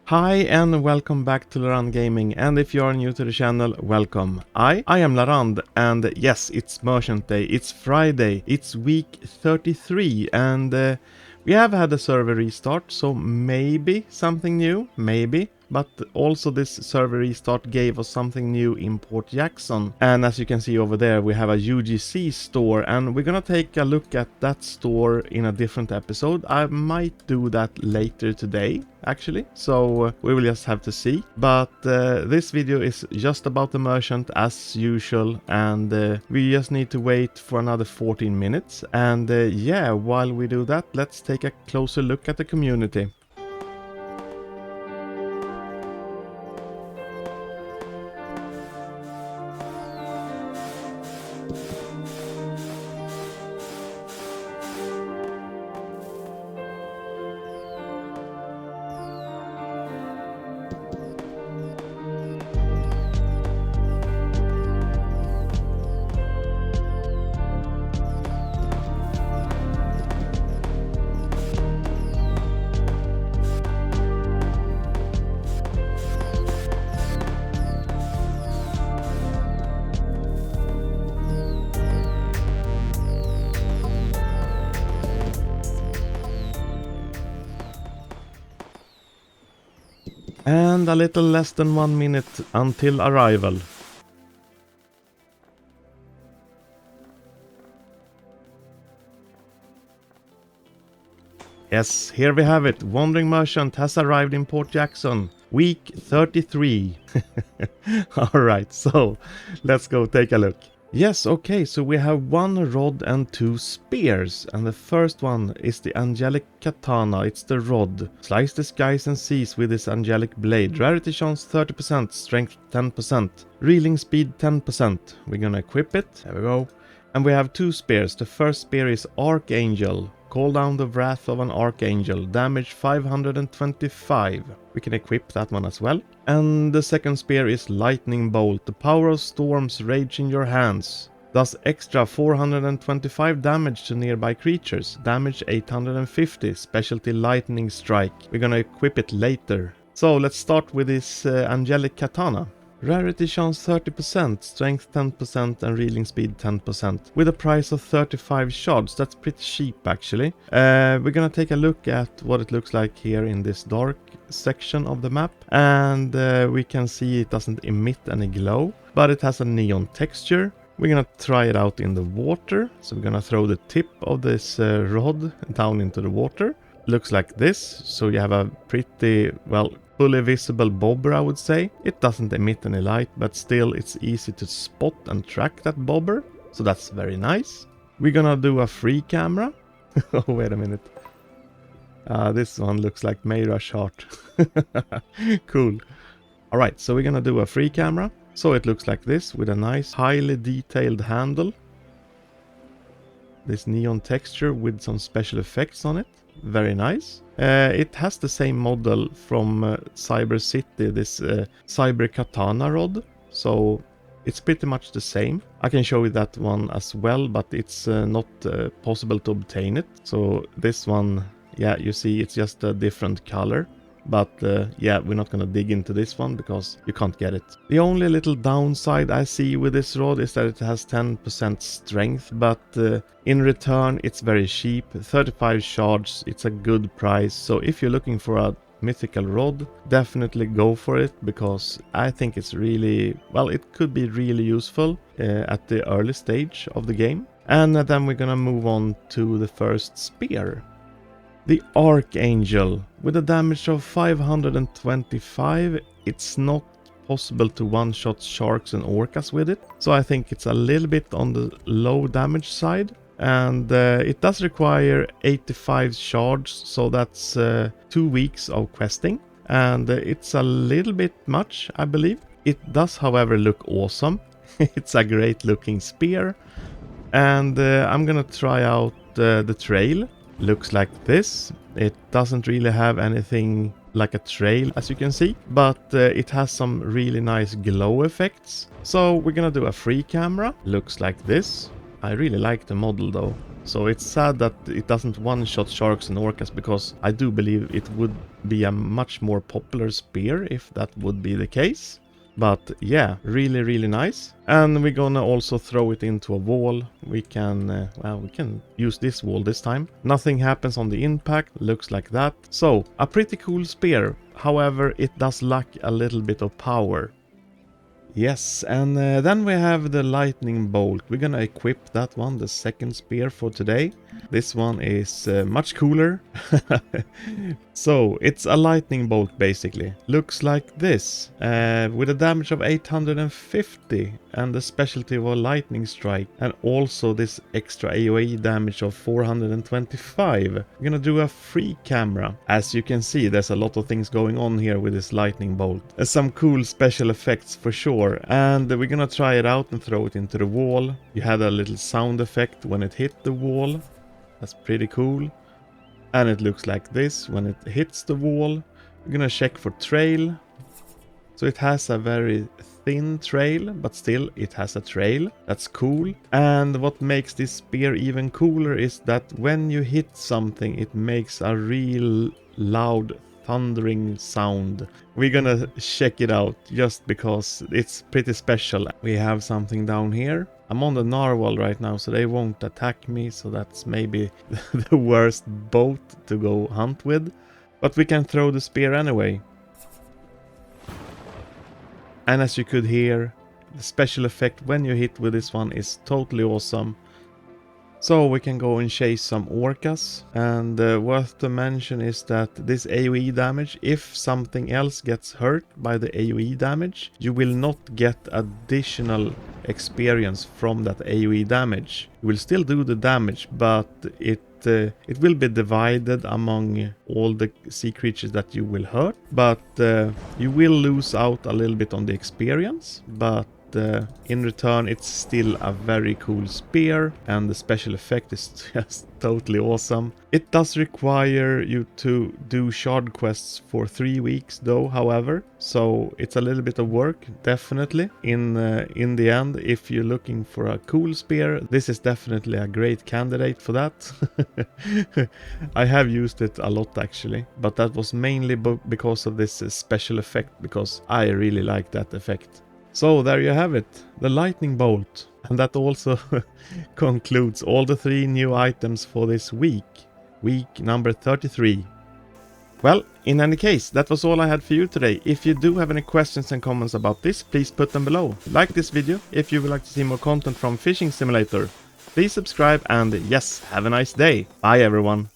Hi and welcome back to Larand Gaming, and if you are new to the channel, welcome. I am Larand, and yes, it's Merchant Day, it's Friday, it's week 33, and we have had a server restart, so maybe something new, maybe. But also this server restart gave us something new in Port Jackson. And as you can see over there, we have a UGC store, and we're gonna take a look at that store in a different episode. I might do that later today, actually. So we will just have to see. But this video is just about the merchant as usual, and we just need to wait for another 14 minutes. And yeah, while we do that, let's take a closer look at the community. And a little less than 1 minute until arrival. Yes, here we have it. Wandering Merchant has arrived in Port Jackson. Week 33. Alright, so let's go take a look. Yes, okay, so we have 1 rod and 2 spears, and the first one is the angelic katana. It's the rod. Slice the skies and seas with this angelic blade. Rarity chance 30%, strength 10%, reeling speed 10%. We're gonna equip it. There we go. And we have 2 spears. The first spear is Archangel. Call down the wrath of an archangel. Damage 525. We can equip that one as well. And the second spear is Lightning Bolt. The power of storms rage in your hands. Does extra 425 damage to nearby creatures. Damage 850. Specialty Lightning Strike. We're gonna equip it later. So let's start with this angelic katana. Rarity chance 30%, strength 10% and reeling speed 10%. With a price of 35 shards, that's pretty cheap actually. We're gonna take a look at what it looks like here in this dark section of the map. And we can see it doesn't emit any glow, but it has a neon texture. We're gonna try it out in the water. So we're gonna throw the tip of this rod down into the water. Looks like this, so you have a pretty, well, fully visible bobber, I would say. It doesn't emit any light, but still it's easy to spot and track that bobber, so that's very nice. We're gonna do a free camera. Oh, wait a minute. This one looks like Mayrush Heart. Cool. Alright, so we're gonna do a free camera. So it looks like this, with a nice, highly detailed handle. This neon texture with some special effects on it. Very nice. It has the same model from Cyber City, this Cyber Katana rod. So it's pretty much the same. I can show you that one as well, but it's not possible to obtain it. So this one, yeah, you see it's just a different color. But yeah, we're not gonna dig into this one because you can't get it. The only little downside I see with this rod is that it has 10% strength, but in return it's very cheap. 35 shards, it's a good price. So if you're looking for a mythical rod, definitely go for it, because I think it's really, well, it could be really useful at the early stage of the game. And then we're gonna move on to the first spear. The Archangel, with a damage of 525, it's not possible to one-shot sharks and orcas with it. So I think it's a little bit on the low damage side. And it does require 85 shards, so that's 2 weeks of questing. And it's a little bit much, I believe. It does, however, look awesome. It's a great looking spear. And I'm gonna try out the trail. Looks like this. It doesn't really have anything like a trail, as you can see, but it has some really nice glow effects. So we're gonna do a free camera. Looks like this. I really like the model though. So it's sad that it doesn't one-shot sharks and orcas, because I do believe it would be a much more popular spear if that would be the case. But yeah, really, really nice. And we're gonna also throw it into a wall. We can, well, we can use this wall this time. Nothing happens on the impact, looks like that. So, a pretty cool spear. However, it does lack a little bit of power. Yes, and then we have the lightning bolt. We're gonna equip that one, the second spear for today. This one is much cooler. So, it's a lightning bolt basically. Looks like this, with a damage of 850 and the specialty of a lightning strike. And also this extra AoE damage of 425. We're gonna do a free camera. As you can see, there's a lot of things going on here with this lightning bolt. Some cool special effects for sure. And we're gonna try it out and throw it into the wall. You had a little sound effect when it hit the wall. That's pretty cool. And it looks like this when it hits the wall. We're gonna check for trail. So it has a very thin trail, but still it has a trail. That's cool. And what makes this spear even cooler is that when you hit something, it makes a real loud thundering sound. We're gonna check it out just because it's pretty special. We have something down here. I'm on the narwhal right now, so they won't attack me, so that's maybe the worst boat to go hunt with. But we can throw the spear anyway. And as you could hear, the special effect when you hit with this one is totally awesome. So we can go and chase some orcas. And worth to mention is that this AoE damage, if something else gets hurt by the AoE damage, you will not get additional experience from that AoE damage. You will still do the damage, but it will be divided among all the sea creatures that you will hurt. But you will lose out a little bit on the experience, but in return it's still a very cool spear, and the special effect is just totally awesome. It does require you to do shard quests for 3 weeks though, however, so it's a little bit of work, definitely. In the end, if you're looking for a cool spear, this is definitely a great candidate for that. I have used it a lot actually, but that was mainly because of this special effect, because I really like that effect. So there you have it, the lightning bolt. And that also concludes all the 3 new items for this week. Week number 33. Well, in any case, that was all I had for you today. If you do have any questions and comments about this, please put them below. Like this video if you would like to see more content from Fishing Simulator. Please subscribe and yes, have a nice day. Bye everyone.